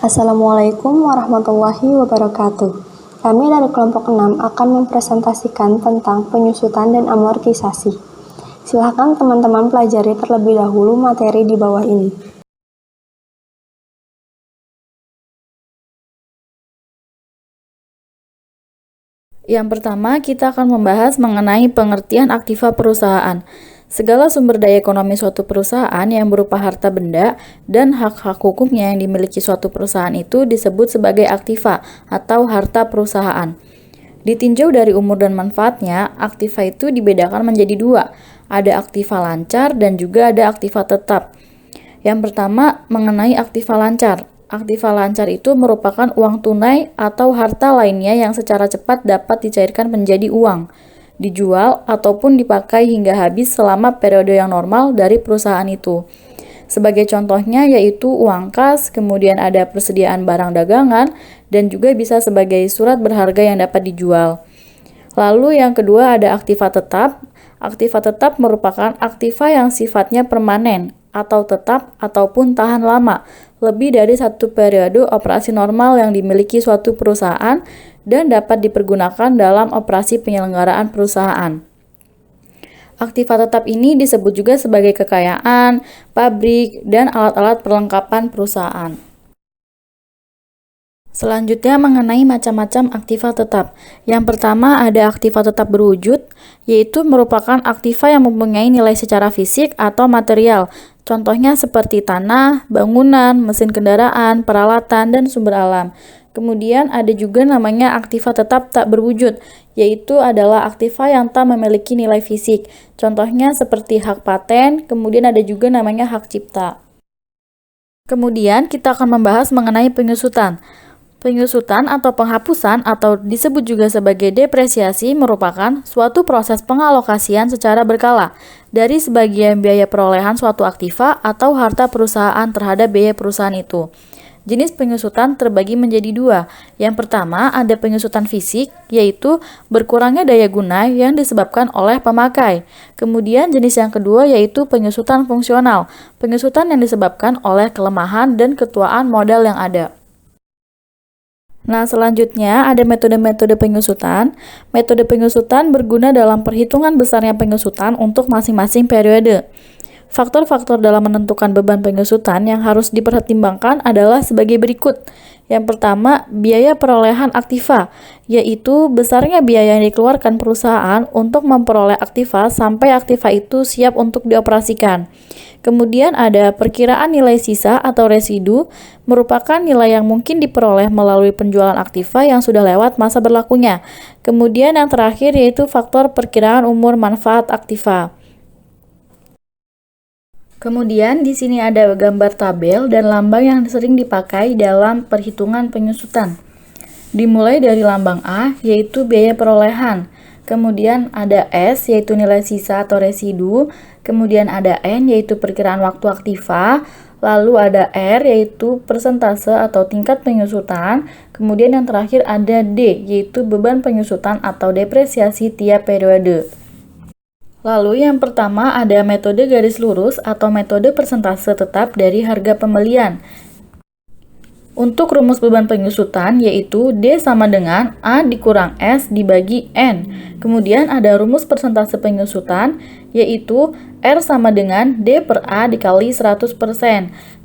Assalamualaikum warahmatullahi wabarakatuh. Kami dari kelompok 6 akan mempresentasikan tentang penyusutan dan amortisasi. Silakan teman-teman pelajari terlebih dahulu materi di bawah ini. Yang pertama, kita akan membahas mengenai pengertian aktiva perusahaan. Segala sumber daya ekonomi suatu perusahaan yang berupa harta benda dan hak-hak hukumnya yang dimiliki suatu perusahaan itu disebut sebagai aktiva atau harta perusahaan. Ditinjau dari umur dan manfaatnya, aktiva itu dibedakan menjadi dua. Ada aktiva lancar dan juga ada aktiva tetap. Yang pertama, mengenai aktiva lancar. Aktiva lancar itu merupakan uang tunai atau harta lainnya yang secara cepat dapat dicairkan menjadi uang, dijual, ataupun dipakai hingga habis selama periode yang normal dari perusahaan itu. Sebagai contohnya yaitu uang kas, kemudian ada persediaan barang dagangan, dan juga bisa sebagai surat berharga yang dapat dijual. Lalu yang kedua ada aktiva tetap. Aktiva tetap merupakan aktiva yang sifatnya permanen, atau tetap ataupun tahan lama, lebih dari satu periode operasi normal yang dimiliki suatu perusahaan dan dapat dipergunakan dalam operasi penyelenggaraan perusahaan. Aktiva tetap ini disebut juga sebagai kekayaan, pabrik, dan alat-alat perlengkapan perusahaan. Selanjutnya mengenai macam-macam aktiva tetap. Yang pertama ada aktiva tetap berwujud, yaitu merupakan aktiva yang mempunyai nilai secara fisik atau material. Contohnya seperti tanah, bangunan, mesin kendaraan, peralatan, dan sumber alam. Kemudian ada juga namanya aktiva tetap tak berwujud, yaitu adalah aktiva yang tak memiliki nilai fisik. Contohnya seperti hak paten, kemudian ada juga namanya hak cipta. Kemudian kita akan membahas mengenai penyusutan. Penyusutan atau penghapusan atau disebut juga sebagai depresiasi merupakan suatu proses pengalokasian secara berkala dari sebagian biaya perolehan suatu aktiva atau harta perusahaan terhadap biaya perusahaan itu. Jenis penyusutan terbagi menjadi dua. Yang pertama ada penyusutan fisik, yaitu berkurangnya daya guna yang disebabkan oleh pemakai. Kemudian jenis yang kedua yaitu penyusutan fungsional, penyusutan yang disebabkan oleh kelemahan dan ketuaan modal yang ada. Nah, selanjutnya ada metode-metode penyusutan. Metode penyusutan berguna dalam perhitungan besarnya penyusutan untuk masing-masing periode. Faktor-faktor dalam menentukan beban penyusutan yang harus dipertimbangkan adalah sebagai berikut. Yang pertama, biaya perolehan aktiva, yaitu besarnya biaya yang dikeluarkan perusahaan untuk memperoleh aktiva sampai aktiva itu siap untuk dioperasikan. Kemudian ada perkiraan nilai sisa atau residu, merupakan nilai yang mungkin diperoleh melalui penjualan aktiva yang sudah lewat masa berlakunya. Kemudian yang terakhir yaitu faktor perkiraan umur manfaat aktiva. Kemudian di sini ada gambar tabel dan lambang yang sering dipakai dalam perhitungan penyusutan. Dimulai dari lambang A yaitu biaya perolehan. Kemudian ada S yaitu nilai sisa atau residu, kemudian ada N yaitu perkiraan waktu aktiva, lalu ada R yaitu persentase atau tingkat penyusutan, kemudian yang terakhir ada D yaitu beban penyusutan atau depresiasi tiap periode. Lalu yang pertama ada metode garis lurus atau metode persentase tetap dari harga pembelian. Untuk rumus beban penyusutan yaitu D sama dengan A dikurang S dibagi N. Kemudian ada rumus persentase penyusutan yaitu R sama dengan D per A dikali 100%.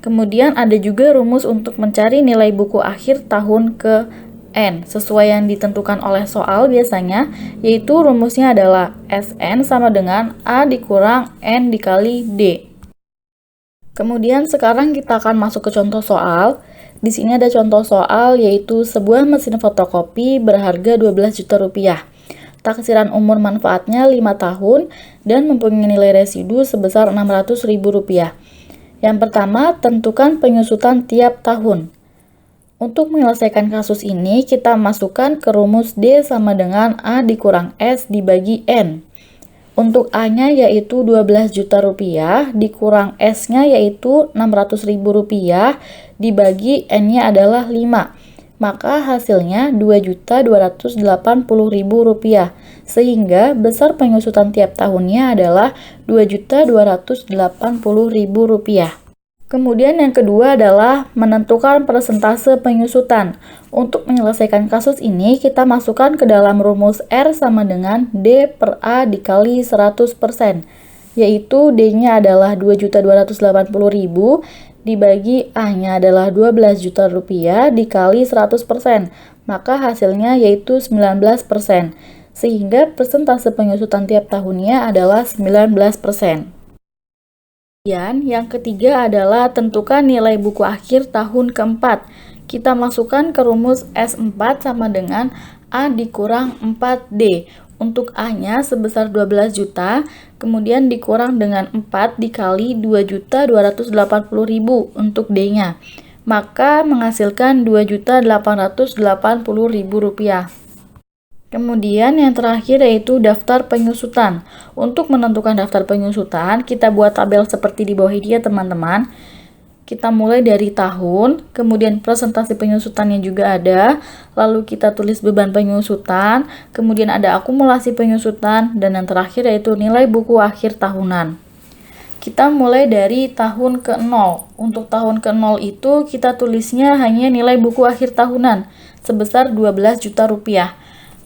Kemudian ada juga rumus untuk mencari nilai buku akhir tahun ke N sesuai yang ditentukan oleh soal biasanya, yaitu rumusnya adalah SN sama dengan A dikurang N dikali D. Kemudian sekarang kita akan masuk ke contoh soal. Di sini ada contoh soal yaitu sebuah mesin fotokopi berharga 12 juta rupiah. Taksiran umur manfaatnya 5 tahun dan mempunyai nilai residu sebesar 600 ribu rupiah. Yang pertama, tentukan penyusutan tiap tahun. Untuk menyelesaikan kasus ini, kita masukkan ke rumus D sama dengan A dikurang S dibagi N. Untuk A-nya yaitu 12 juta rupiah, dikurang S-nya yaitu 600 ribu rupiah, dibagi N-nya adalah 5. Maka hasilnya 2.280.000 rupiah, sehingga besar penyusutan tiap tahunnya adalah 2.280.000 rupiah. Kemudian yang kedua adalah menentukan persentase penyusutan. Untuk menyelesaikan kasus ini, kita masukkan ke dalam rumus R sama dengan D per A dikali 100%, yaitu D-nya adalah 2.280.000 dibagi A-nya adalah 12 juta rupiah dikali 100%, maka hasilnya yaitu 19%, sehingga persentase penyusutan tiap tahunnya adalah 19%. Kemudian, yang ketiga adalah tentukan nilai buku akhir tahun keempat. Kita masukkan ke rumus S4 sama dengan A dikurang 4D. Untuk A-nya sebesar 12 juta, kemudian dikurang dengan 4 dikali 2.280.000 untuk D-nya. Maka menghasilkan 2.880.000 rupiah. Kemudian yang terakhir yaitu daftar penyusutan. Untuk menentukan daftar penyusutan, kita buat tabel seperti di bawah ini ya teman-teman. Kita mulai dari tahun, kemudian presentasi penyusutannya juga ada, lalu kita tulis beban penyusutan, kemudian ada akumulasi penyusutan, dan yang terakhir yaitu nilai buku akhir tahunan. Kita mulai dari tahun ke-0. Untuk tahun ke-0 itu kita tulisnya hanya nilai buku akhir tahunan sebesar 12 juta rupiah.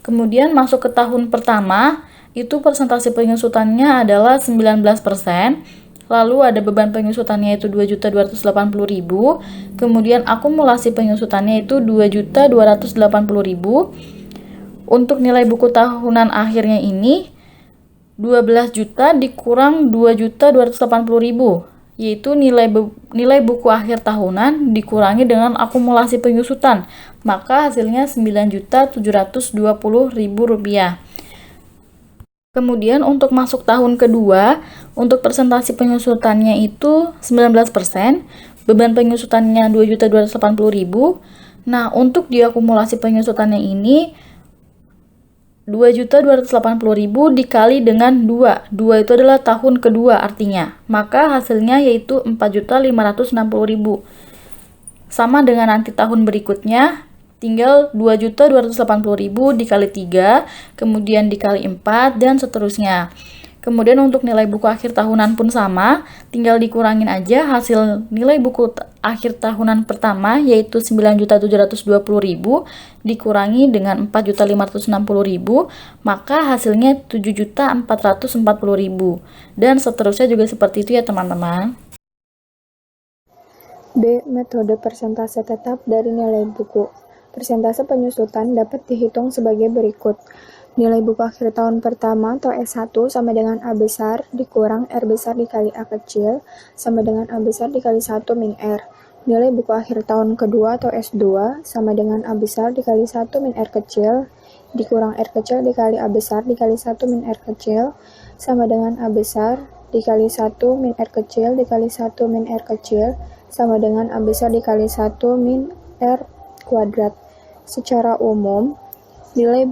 Kemudian masuk ke tahun pertama, itu persentase penyusutannya adalah 19%, lalu ada beban penyusutannya itu 2.280.000, kemudian akumulasi penyusutannya itu 2.280.000. Untuk nilai buku tahunan akhirnya ini 12 juta dikurang 2.280.000, yaitu nilai buku akhir tahunan dikurangi dengan akumulasi penyusutan, maka hasilnya 9.720.000 rupiah. Kemudian untuk masuk tahun kedua, untuk presentasi penyusutannya itu 19%, beban penyusutannya 2.280.000. Nah, untuk diakumulasi penyusutannya ini 2.280.000 dikali dengan 2. 2 itu adalah tahun kedua artinya. Maka hasilnya yaitu 4.560.000. Sama dengan nanti tahun berikutnya, tinggal 2.280.000 dikali 3, kemudian dikali 4, dan seterusnya. Kemudian untuk nilai buku akhir tahunan pun sama, tinggal dikurangin aja hasil nilai buku akhir tahunan pertama yaitu 9.720.000 dikurangi dengan 4.560.000, maka hasilnya 7.440.000, dan seterusnya juga seperti itu ya teman-teman. B. Metode persentase tetap dari nilai buku. Persentase penyusutan dapat dihitung sebagai berikut. Nilai buku akhir tahun pertama atau S1 sama dengan A besar dikurang R besar dikali A kecil sama dengan A besar dikali 1 min R. Nilai buku akhir tahun kedua atau S2 sama dengan A besar dikali 1 min R kecil dikurang R kecil dikali A besar dikali 1 min R kecil sama dengan A besar dikali 1 min R kecil dikali 1 min R kecil sama dengan A besar dikali 1 min R kuadrat. Secara umum, nilai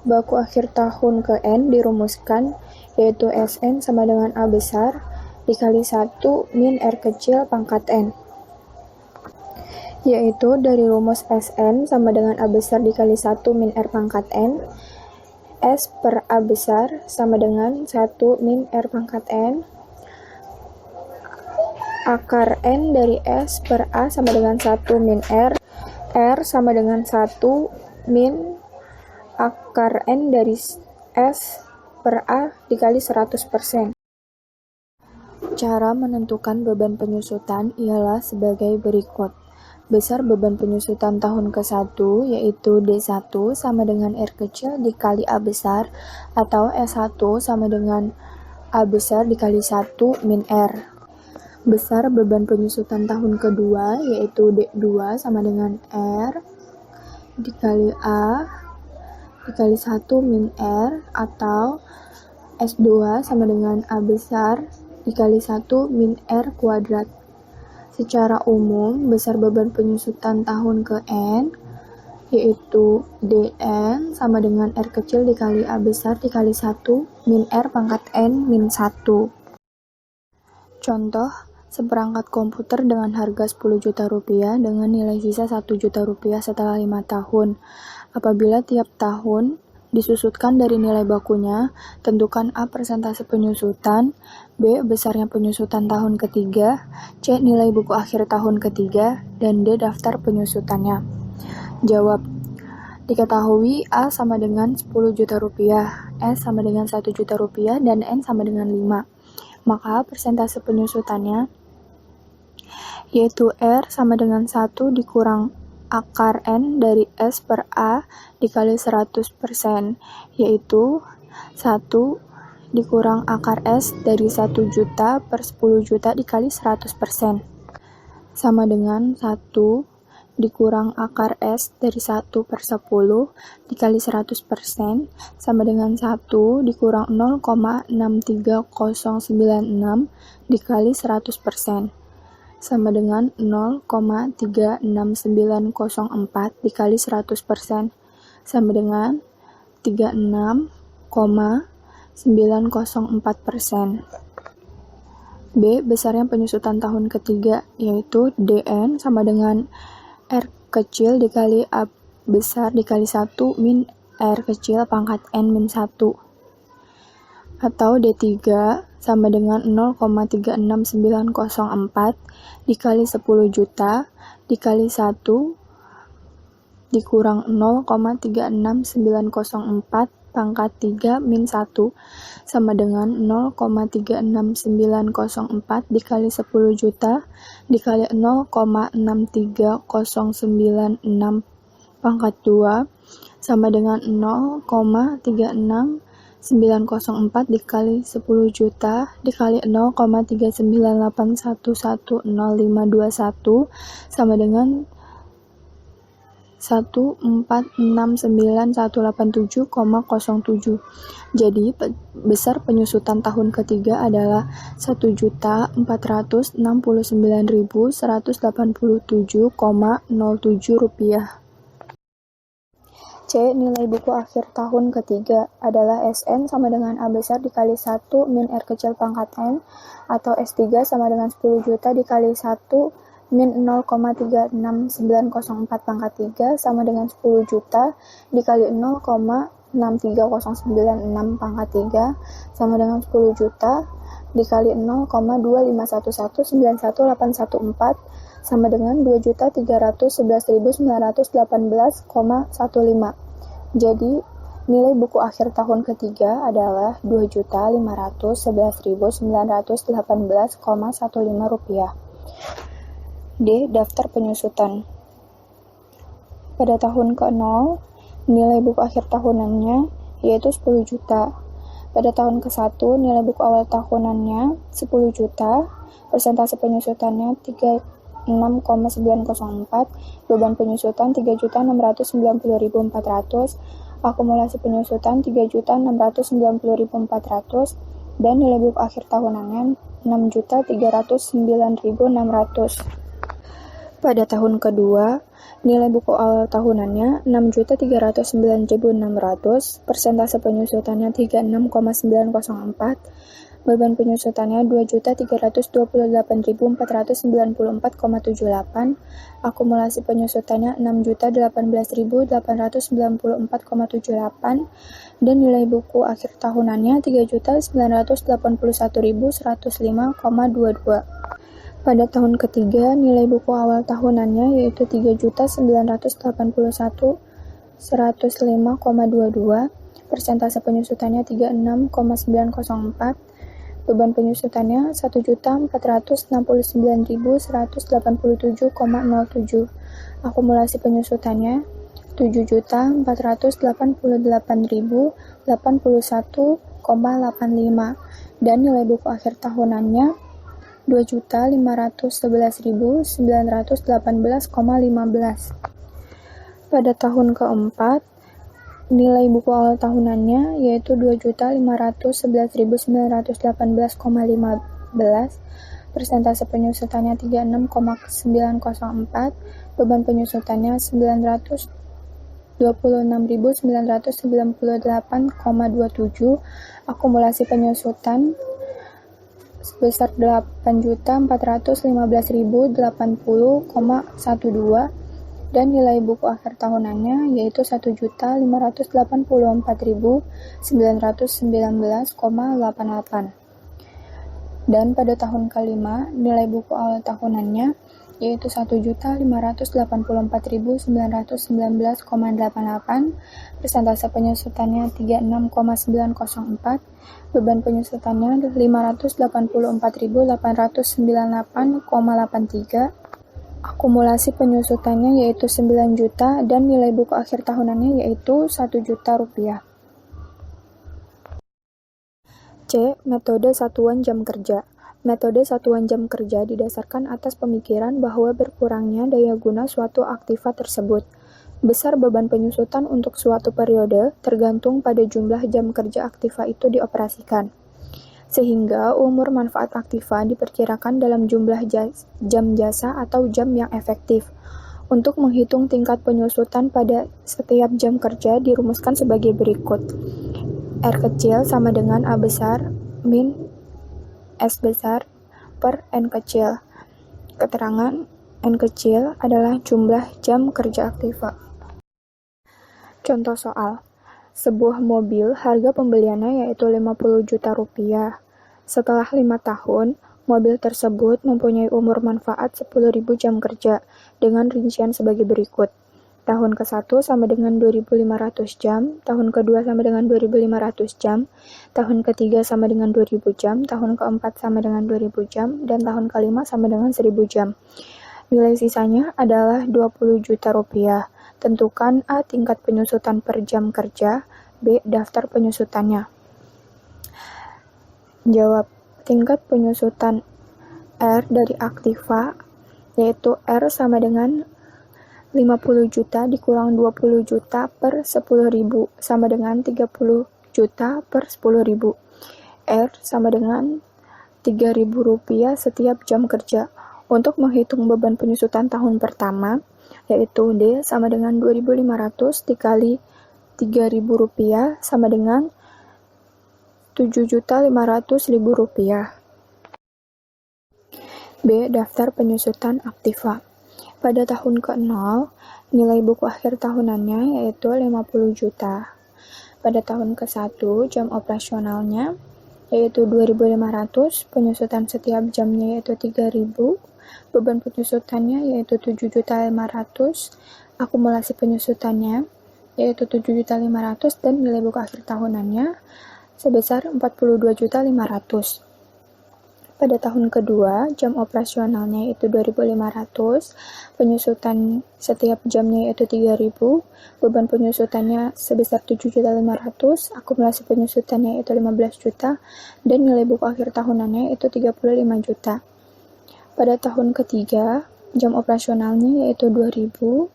baku akhir tahun ke N dirumuskan, yaitu Sn sama dengan A besar dikali 1 min R kecil pangkat N. Yaitu dari rumus Sn sama dengan A besar dikali 1 min R pangkat N, S per A besar sama dengan 1 min R pangkat N, akar N dari S per A sama dengan 1 min R, R sama dengan 1 min akar N dari S per A dikali 100%. Cara menentukan beban penyusutan ialah sebagai berikut. Besar beban penyusutan tahun ke-1 yaitu D1 sama dengan R kecil dikali A besar atau S1 sama dengan A besar dikali 1 min R. Besar beban penyusutan tahun kedua yaitu D2 sama dengan R dikali A dikali 1 min R atau S2 sama dengan A besar dikali 1 min R kuadrat. Secara umum, besar beban penyusutan tahun ke N yaitu Dn sama dengan R kecil dikali A besar dikali 1 min R pangkat N min 1. Contoh, seperangkat komputer dengan harga 10 juta rupiah dengan nilai sisa 1 juta rupiah setelah 5 tahun. Apabila tiap tahun disusutkan dari nilai bakunya, tentukan A. persentase penyusutan, B. besarnya penyusutan tahun ketiga, C. nilai buku akhir tahun ketiga, dan D. daftar penyusutannya. Jawab. Diketahui A sama dengan 10 juta rupiah, S sama dengan 1 juta rupiah, dan N sama dengan 5. Maka persentase penyusutannya yaitu R sama dengan 1 dikurang akar N dari S per A dikali 100%, yaitu 1 dikurang akar S dari 1 juta per 10 juta dikali 100%, sama dengan 1 dikurang akar S dari 1 per 10 dikali 100%, sama dengan 1 dikurang 0,63096 dikali 100%. Sama dengan 0,36904 dikali 100%, sama dengan 36,904%. B. Besarnya penyusutan tahun ketiga, yaitu DN sama dengan R kecil dikali A besar dikali 1 min R kecil pangkat N min 1. Atau D3 sama dengan 0,36904 dikali 10 juta dikali 1 dikurang 0,36904 pangkat 3 min 1 sama dengan 0,36904 dikali 10 juta dikali 0,63096 pangkat 2 sama dengan 0,36904 dikali 10 juta dikali 0,398110521 sama dengan 1469187,07. Jadi besar penyusutan tahun ketiga adalah 1.469.187,07 rupiah. C. Nilai buku akhir tahun ketiga adalah SN sama dengan A besar dikali 1 min R kecil pangkat N, atau S3 sama dengan 10 juta dikali 1 min 0,36904 pangkat 3 sama dengan 10 juta dikali 0,63096 pangkat 3 sama dengan 10 juta dikali 0,251191814 sama dengan 2.311.918,15. Jadi, nilai buku akhir tahun ketiga adalah 2.511.918,15 rupiah. D. Daftar penyusutan. Pada tahun ke-0, nilai buku akhir tahunannya yaitu 10 juta. Pada tahun ke-1, nilai buku awal tahunannya 10 juta, persentase penyusutannya 36,904, beban penyusutan 3.690.400, akumulasi penyusutan 3.690.400, dan nilai buku akhir tahunannya 6.309.600. Pada tahun kedua, nilai buku awal tahunannya 6.309.600, persentase penyusutannya 36,904, beban penyusutannya 2.328.494,78, akumulasi penyusutannya 6.018.894,78, dan nilai buku akhir tahunannya 3.981.105,22. Pada tahun ketiga, nilai buku awal tahunannya yaitu 3.981.105,22, persentase penyusutannya 36,904, beban penyusutannya 1.469.187,07, akumulasi penyusutannya 7.488.081,85, dan nilai buku akhir tahunannya 2.511.918,15. Pada tahun keempat, nilai buku awal tahunannya yaitu 2.511.918,15, persentase penyusutannya 36,904, beban penyusutannya 926.998,27, akumulasi penyusutan sebesar 8.415.080,12, dan nilai buku akhir tahunannya yaitu 1.584.919,88. Dan pada tahun kelima, nilai buku awal tahunannya yaitu 1.584.919,88, persentase penyusutannya 36,904, beban penyusutannya 584.898,83, akumulasi penyusutannya yaitu 9 juta, dan nilai buku akhir tahunannya yaitu 1 juta rupiah. C. Metode satuan jam kerja. Metode satuan jam kerja didasarkan atas pemikiran bahwa berkurangnya daya guna suatu aktiva tersebut. Besar beban penyusutan untuk suatu periode tergantung pada jumlah jam kerja aktiva itu dioperasikan. Sehingga umur manfaat aktiva diperkirakan dalam jumlah jam jasa atau jam yang efektif. Untuk menghitung tingkat penyusutan pada setiap jam kerja dirumuskan sebagai berikut. R kecil sama dengan A besar min S besar per N kecil. Keterangan N kecil adalah jumlah jam kerja aktiva. Contoh soal. Sebuah mobil harga pembeliannya yaitu 50 juta rupiah. Setelah 5 tahun, mobil tersebut mempunyai umur manfaat 10.000 jam kerja dengan rincian sebagai berikut. Tahun ke-1 sama dengan 2.500 jam, tahun ke-2 sama dengan 2.500 jam, tahun ke-3 sama dengan 2.000 jam, tahun ke-4 sama dengan 2.000 jam, dan tahun ke-5 sama dengan 1.000 jam. Nilai sisanya adalah 20 juta rupiah. Tentukan A. Tingkat penyusutan per jam kerja, B. Daftar penyusutannya. Jawab. Tingkat penyusutan R dari aktiva, yaitu R sama dengan 50 juta dikurang 20 juta per 10.000 sama dengan 30 juta per 10.000. R sama dengan 3.000 rupiah setiap jam kerja. Untuk menghitung beban penyusutan tahun pertama, yaitu D sama dengan 2.500 dikali 3.000 rupiah sama dengan 7.500.000 rupiah. B. Daftar penyusutan aktiva. Pada tahun ke-0, nilai buku akhir tahunannya yaitu 50 juta. Pada tahun ke-1, jam operasionalnya yaitu 2.500, penyusutan setiap jamnya yaitu 3.000, beban penyusutannya yaitu 7.500.000, akumulasi penyusutannya yaitu 7.500.000, dan nilai buku akhir tahunannya sebesar 42.500.000. Pada tahun kedua, jam operasionalnya yaitu 2.500, penyusutan setiap jamnya yaitu 3.000, beban penyusutannya sebesar 7.500.000, akumulasi penyusutannya yaitu 15 juta, dan nilai buku akhir tahunannya yaitu 35 juta. Pada tahun ketiga, jam operasionalnya yaitu 2.000,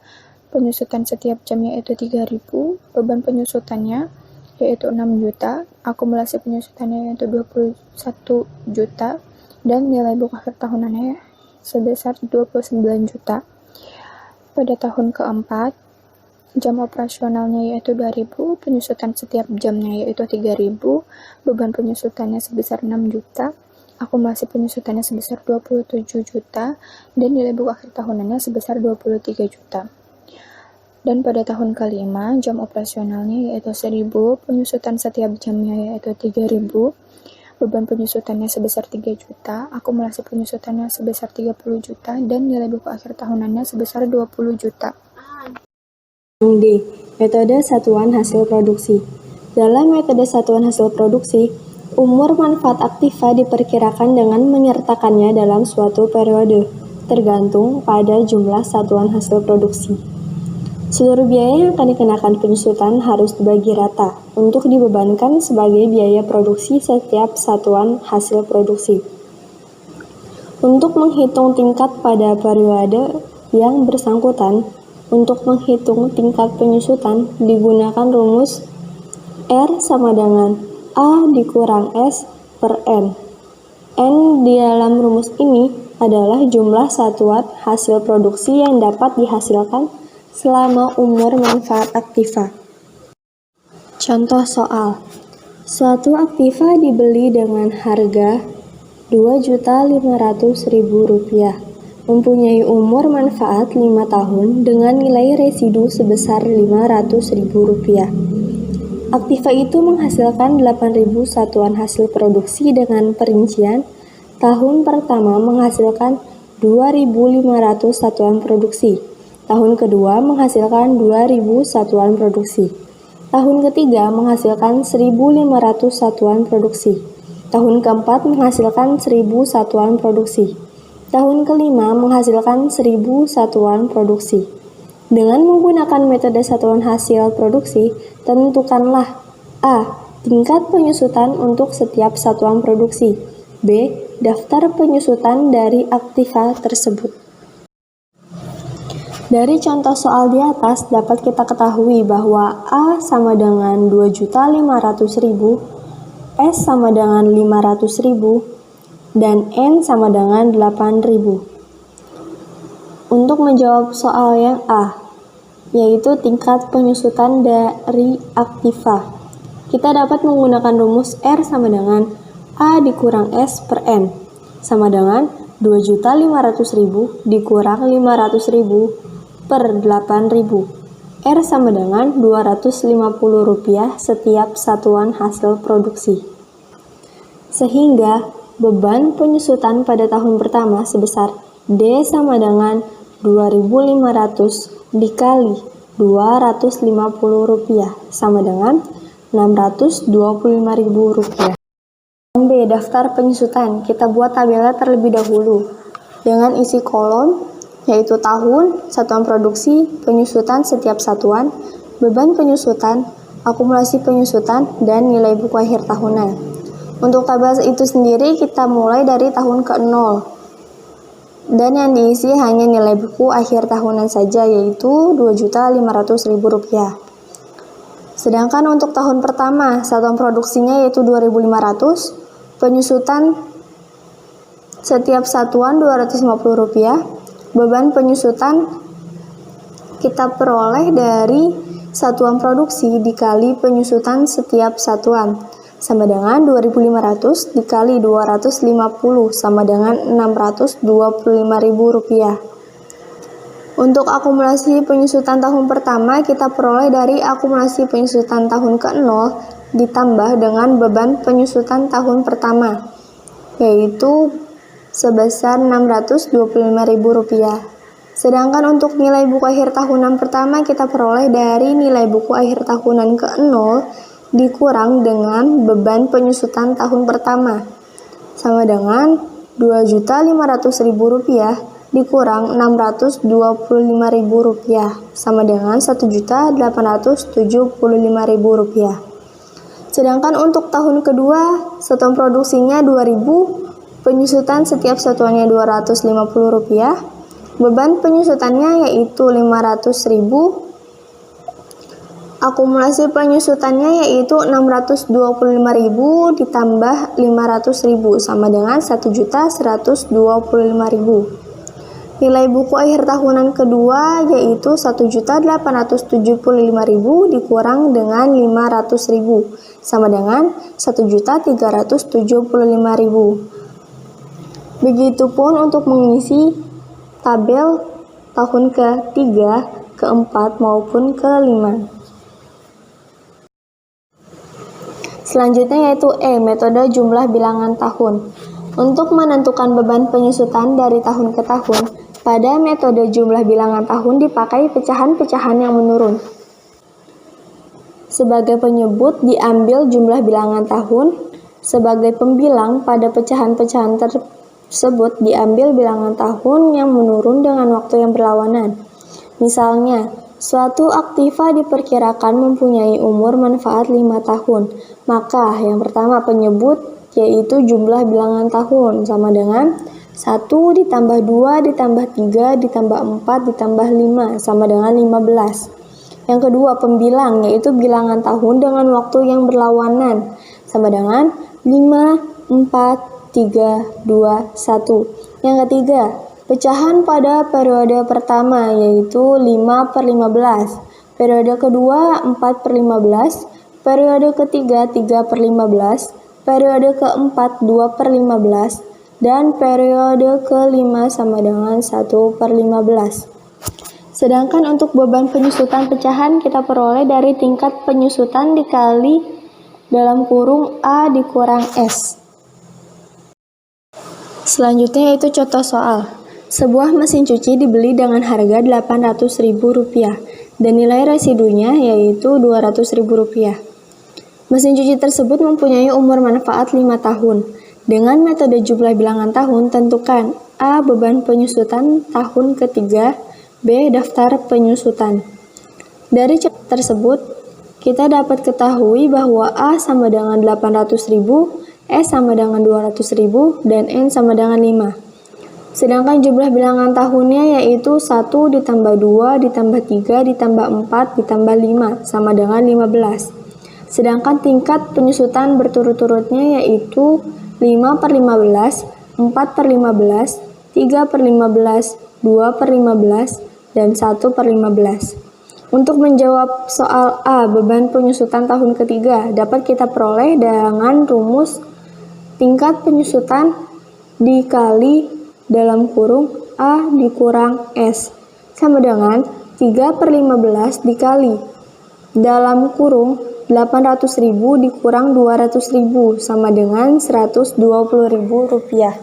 penyusutan setiap jamnya yaitu 3.000, beban penyusutannya yaitu 6 juta, akumulasi penyusutannya yaitu 21 juta, dan nilai buku akhir tahunannya sebesar 29 juta. Pada tahun keempat, jam operasionalnya yaitu 2.000, penyusutan setiap jamnya yaitu 3.000, beban penyusutannya sebesar 6 juta, akumulasi penyusutannya sebesar 27 juta, dan nilai buku akhir tahunannya sebesar 23 juta. Dan pada tahun kelima, jam operasionalnya yaitu 1.000, penyusutan setiap jamnya yaitu 3.000, beban penyusutannya sebesar 3 juta, akumulasi penyusutannya sebesar 30 juta, dan nilai buku akhir tahunannya sebesar 20 juta. D. Metode satuan hasil produksi. Dalam metode satuan hasil produksi, umur manfaat aktiva diperkirakan dengan menyertakannya dalam suatu periode, tergantung pada jumlah satuan hasil produksi. Seluruh biaya yang akan dikenakan penyusutan harus dibagi rata untuk dibebankan sebagai biaya produksi setiap satuan hasil produksi. Untuk menghitung tingkat pada periode yang bersangkutan, untuk menghitung tingkat penyusutan digunakan rumus R sama dengan A dikurang S per N. N di dalam rumus ini adalah jumlah satuan hasil produksi yang dapat dihasilkan selama umur manfaat aktiva. Contoh soal. Suatu aktiva dibeli dengan harga Rp2.500.000. mempunyai umur manfaat 5 tahun dengan nilai residu sebesar Rp500.000. Aktiva itu menghasilkan 8.000 satuan hasil produksi dengan perincian tahun pertama menghasilkan 2.500 satuan produksi, tahun kedua menghasilkan 2.000 satuan produksi, tahun ketiga menghasilkan 1.500 satuan produksi, tahun keempat menghasilkan 1.000 satuan produksi. Tahun kelima menghasilkan 1.000 satuan produksi. Dengan menggunakan metode satuan hasil produksi, tentukanlah A. Tingkat penyusutan untuk setiap satuan produksi. B. Daftar penyusutan dari aktiva tersebut. Dari contoh soal di atas dapat kita ketahui bahwa A sama dengan 2.500.000, S sama dengan 500.000, dan N sama dengan 8.000. Untuk menjawab soal yang A, yaitu tingkat penyusutan dari aktiva, kita dapat menggunakan rumus R sama dengan A dikurang S per N, sama dengan 2.500.000 dikurang 500.000 per 8.000. R sama dengan Rp250 setiap satuan hasil produksi. Sehingga beban penyusutan pada tahun pertama sebesar D sama dengan 2.500 dikali Rp250 sama dengan Rp625.000. B. Daftar penyusutan. Kita buat tabelnya terlebih dahulu dengan isi kolom yaitu tahun, satuan produksi, penyusutan setiap satuan, beban penyusutan, akumulasi penyusutan, dan nilai buku akhir tahunan. Untuk tabel itu sendiri kita mulai dari tahun ke-0 dan yang diisi hanya nilai buku akhir tahunan saja yaitu Rp2.500.000. Sedangkan untuk tahun pertama satuan produksinya yaitu 2.500, penyusutan setiap satuan Rp250, beban penyusutan kita peroleh dari satuan produksi dikali penyusutan setiap satuan sama dengan 2.500 dikali 250 sama dengan Rp625.000. Untuk akumulasi penyusutan tahun pertama kita peroleh dari akumulasi penyusutan tahun ke-0 ditambah dengan beban penyusutan tahun pertama yaitu sebesar Rp625.000. Sedangkan untuk nilai buku akhir tahunan pertama kita peroleh dari nilai buku akhir tahunan ke-0 dikurang dengan beban penyusutan tahun pertama sama dengan Rp2.500.000 dikurang Rp625.000 sama dengan Rp1.875.000. Sedangkan untuk tahun kedua satuan produksinya 2.000, penyusutan setiap satuannya Rp250, beban penyusutannya yaitu Rp500.000, akumulasi penyusutannya yaitu Rp625.000 ditambah Rp500.000 sama dengan Rp1.125.000. Nilai buku akhir tahunan kedua yaitu Rp1.875.000 dikurang dengan Rp500.000 sama dengan Rp1.375.000. Begitupun untuk mengisi tabel tahun ke-3, ke-4 maupun ke-5. Selanjutnya yaitu E, metode jumlah bilangan tahun. Untuk menentukan beban penyusutan dari tahun ke tahun, pada metode jumlah bilangan tahun dipakai pecahan-pecahan yang menurun. Sebagai penyebut diambil jumlah bilangan tahun, sebagai pembilang pada pecahan-pecahan tersebut diambil bilangan tahun yang menurun dengan waktu yang berlawanan. Misalnya, suatu aktiva diperkirakan mempunyai umur manfaat 5 tahun. Maka yang pertama penyebut yaitu jumlah bilangan tahun sama dengan 1 ditambah 2 ditambah 3 ditambah 4 ditambah 5 sama dengan 15. Yang kedua pembilang yaitu bilangan tahun dengan waktu yang berlawanan sama dengan 5, 4, 3, 2, 1. Yang ketiga pecahan pada periode pertama yaitu 5/15, periode kedua 4/15, periode ketiga 3/15, periode keempat 2/15, dan periode ke-5 sama dengan 1/15. Sedangkan untuk beban penyusutan pecahan kita peroleh dari tingkat penyusutan dikali dalam kurung A dikurang S. Selanjutnya yaitu contoh soal. Sebuah mesin cuci dibeli dengan harga Rp800.000 dan nilai residunya yaitu Rp200.000. Mesin cuci tersebut mempunyai umur manfaat 5 tahun. Dengan metode jumlah bilangan tahun, tentukan A. Beban penyusutan tahun ketiga, B. Daftar penyusutan. Dari contoh tersebut, kita dapat ketahui bahwa A sama dengan 800.000, S sama dengan 200.000, dan N sama dengan 5. Sedangkan jumlah bilangan tahunnya yaitu 1 ditambah 2 ditambah 3 ditambah 4 ditambah 5 sama dengan 15. Sedangkan tingkat penyusutan berturut-turutnya yaitu 5/15, 4/15, 3/15, 2/15, dan 1/15. Untuk menjawab soal A, beban penyusutan tahun ketiga, dapat kita peroleh dengan rumus tingkat penyusutan dikali dalam kurung A dikurang S sama dengan 3/15 dikali dalam kurung 800.000 dikurang 200.000 sama dengan Rp120.000.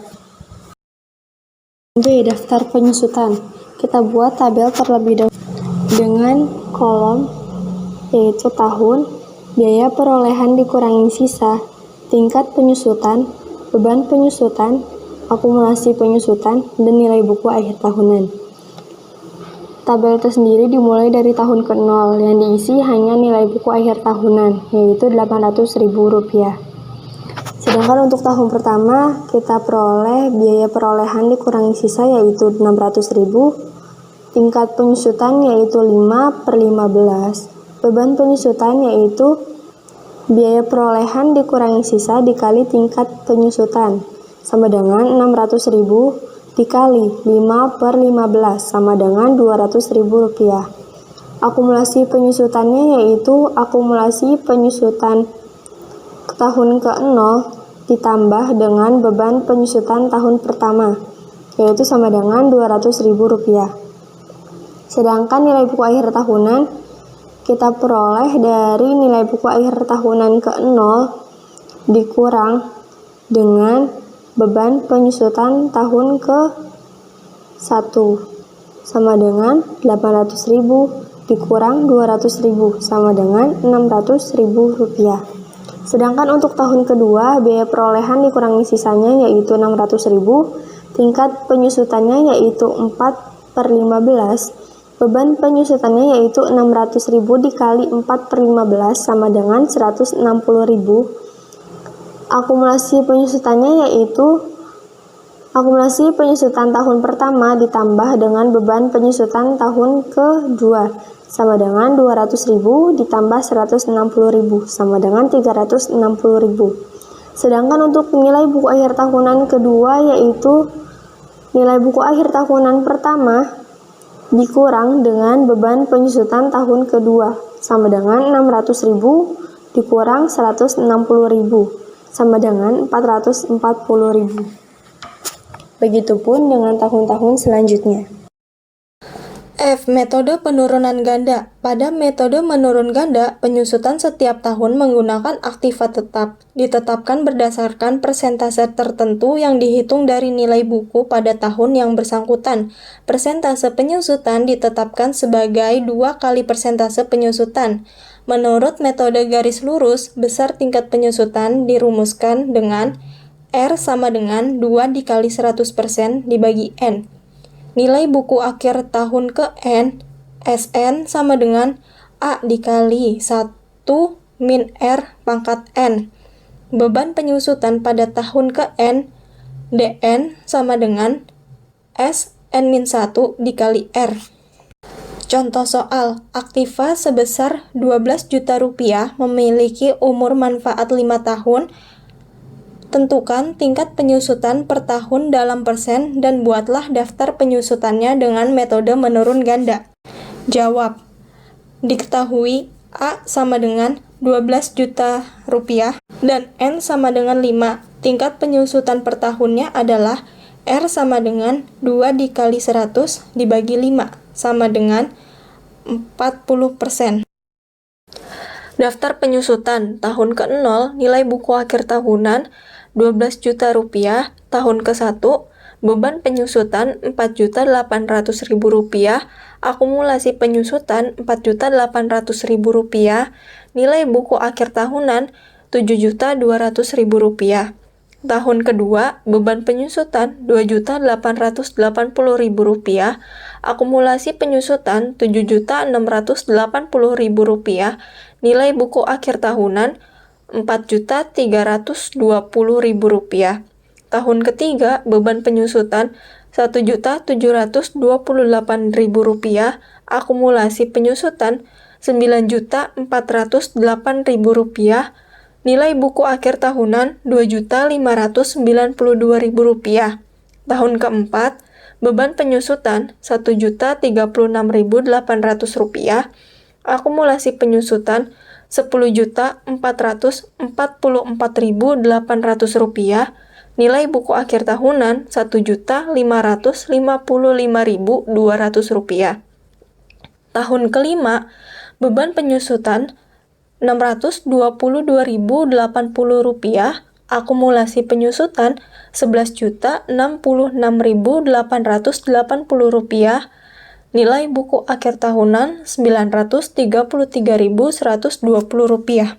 B. Daftar penyusutan. Kita buat tabel terlebih dahulu dengan kolom yaitu tahun, biaya perolehan dikurangi sisa, tingkat penyusutan, beban penyusutan, akumulasi penyusutan, dan nilai buku akhir tahunan. Tabel tersendiri dimulai dari tahun ke-0 yang diisi hanya nilai buku akhir tahunan, yaitu Rp800.000. Sedangkan untuk tahun pertama, kita peroleh biaya perolehan dikurangi sisa yaitu Rp600.000, tingkat penyusutan yaitu 5/15, beban penyusutan yaitu biaya perolehan dikurangi sisa dikali tingkat penyusutan, sama dengan Rp600.000 dikali 5/15 sama dengan Rp200.000. Akumulasi penyusutannya yaitu akumulasi penyusutan tahun ke-0 ditambah dengan beban penyusutan tahun pertama, yaitu sama dengan Rp200.000. Sedangkan nilai buku akhir tahunan kita peroleh dari nilai buku akhir tahunan ke-0 dikurang dengan beban penyusutan tahun ke-1 sama dengan Rp800.000 dikurang Rp200.000 sama dengan Rp600.000. Sedangkan untuk tahun kedua, biaya perolehan dikurangi sisanya yaitu Rp600.000, tingkat penyusutannya yaitu 4/15, beban penyusutannya yaitu Rp600.000 dikali 4/15 sama dengan Rp160.000. Akumulasi penyusutannya yaitu akumulasi penyusutan tahun pertama ditambah dengan beban penyusutan tahun kedua sama dengan Rp200.000 ditambah Rp160.000 sama dengan Rp360.000. Sedangkan untuk nilai buku akhir tahunan kedua yaitu nilai buku akhir tahunan pertama dikurang dengan beban penyusutan tahun kedua sama dengan Rp600.000 dikurang Rp160.000 sama dengan Rp440.000. Begitupun dengan tahun-tahun selanjutnya. F. Metode penurunan ganda. Pada metode menurun ganda, penyusutan setiap tahun menggunakan aktiva tetap, ditetapkan berdasarkan persentase tertentu yang dihitung dari nilai buku pada tahun yang bersangkutan. Persentase penyusutan ditetapkan sebagai 2 kali persentase penyusutan. Menurut metode garis lurus, besar tingkat penyusutan dirumuskan dengan R sama dengan 2 dikali 100% dibagi N. Nilai buku akhir tahun ke N, SN sama dengan A dikali 1 min R pangkat N. Beban penyusutan pada tahun ke N, DN sama dengan SN-1 dikali R. Contoh soal, aktiva sebesar Rp12 juta memiliki umur manfaat 5 tahun. Tentukan tingkat penyusutan per tahun dalam persen dan buatlah daftar penyusutannya dengan metode menurun ganda. Jawab. Diketahui A sama dengan Rp12 juta dan N sama dengan 5. Tingkat penyusutan per tahunnya adalah R sama dengan 2 dikali 100 dibagi 5, sama dengan 40%. Daftar penyusutan tahun ke-0, nilai buku akhir tahunan 12 juta rupiah, tahun ke-1, beban penyusutan 4.800.000 rupiah, akumulasi penyusutan 4.800.000 rupiah, nilai buku akhir tahunan 7.200.000 rupiah. Tahun kedua, beban penyusutan 2.880.000 rupiah, akumulasi penyusutan 7.680.000 rupiah, nilai buku akhir tahunan 4.320.000 rupiah. Tahun ketiga, beban penyusutan 1.728.000 rupiah, akumulasi penyusutan 9.408.000 rupiah, nilai buku akhir tahunan 2.592.000 rupiah. Tahun keempat, beban penyusutan 1.036.800 rupiah, akumulasi penyusutan 10.444.800 rupiah, nilai buku akhir tahunan 1.555.200 rupiah. Tahun kelima, beban penyusutan 622.080 rupiah, akumulasi penyusutan 11.066.880 rupiah, nilai buku akhir tahunan 933.120 rupiah.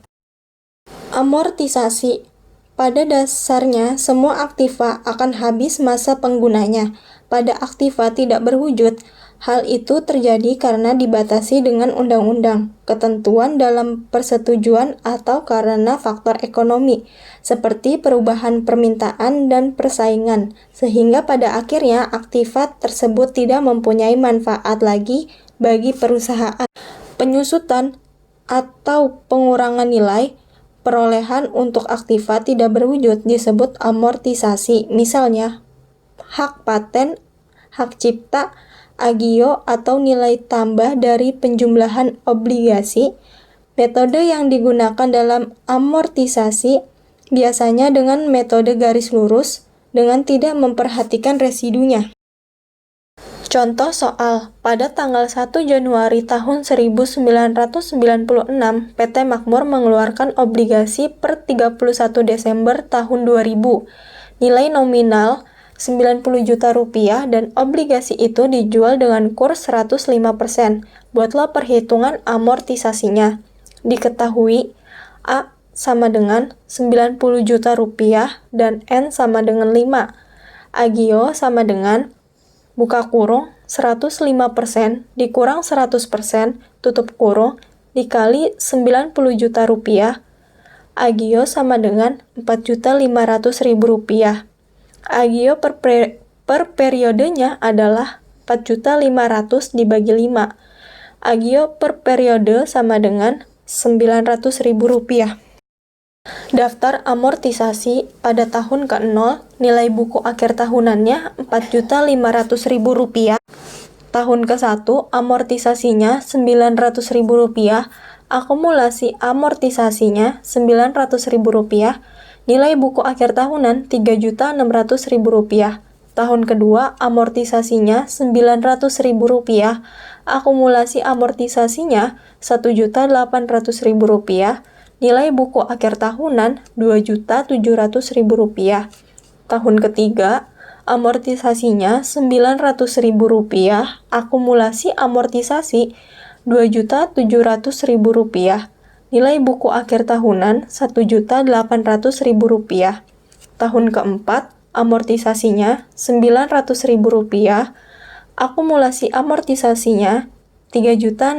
Amortisasi. Pada dasarnya, semua aktiva akan habis masa penggunanya. Pada aktiva tidak berwujud, hal itu terjadi karena dibatasi dengan undang-undang, ketentuan dalam persetujuan atau karena faktor ekonomi, seperti perubahan permintaan dan persaingan, sehingga pada akhirnya aktiva tersebut tidak mempunyai manfaat lagi bagi perusahaan. Penyusutan atau pengurangan nilai perolehan untuk aktiva tidak berwujud disebut amortisasi, misalnya hak paten, hak cipta, agio atau nilai tambah dari penjumlahan obligasi. Metode yang digunakan dalam amortisasi biasanya dengan metode garis lurus dengan tidak memperhatikan residunya. Contoh soal, pada tanggal 1 Januari tahun 1996, PT Makmur mengeluarkan obligasi per 31 Desember tahun 2000. Nilai nominal 90 juta rupiah dan obligasi itu dijual dengan kurs 105%. Buatlah perhitungan amortisasinya. Diketahui A sama dengan 90 juta rupiah dan N sama dengan 5. Agio sama dengan buka kurung 105% dikurang 100% tutup kurung dikali 90 juta rupiah. Agio sama dengan 4.500.000 rupiah. Agio per periodenya adalah 4.500.000 dibagi 5. Agio per periode sama dengan 900.000 rupiah. Daftar amortisasi pada tahun ke-0, nilai buku akhir tahunannya 4.500.000 rupiah. Tahun ke-1, amortisasinya 900.000 rupiah, akumulasi amortisasinya 900.000 rupiah, nilai buku akhir tahunan 3.600.000 rupiah. Tahun kedua, amortisasinya 900.000 rupiah, akumulasi amortisasinya 1.800.000 rupiah, nilai buku akhir tahunan 2.700.000 rupiah. Tahun ketiga, amortisasinya 900.000 rupiah, akumulasi amortisasi 2.700.000 rupiah, nilai buku akhir tahunan 1.800.000 rupiah. Tahun keempat, amortisasinya 900.000 rupiah, akumulasi amortisasinya 3.600.000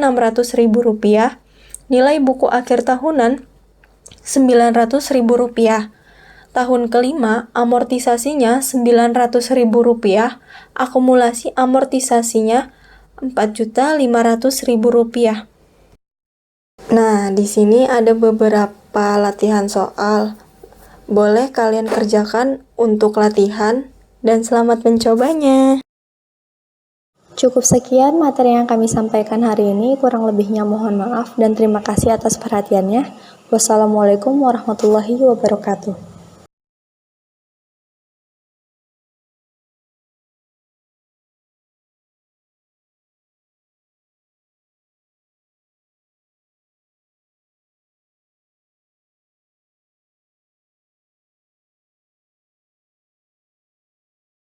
rupiah, nilai buku akhir tahunan 900.000 rupiah. Tahun kelima, amortisasinya 900.000 rupiah, akumulasi amortisasinya 4.500.000 rupiah. Nah, di sini ada beberapa latihan soal. Boleh kalian kerjakan untuk latihan dan selamat mencobanya. Cukup sekian materi yang kami sampaikan hari ini, kurang lebihnya mohon maaf dan terima kasih atas perhatiannya. Wassalamualaikum warahmatullahi wabarakatuh.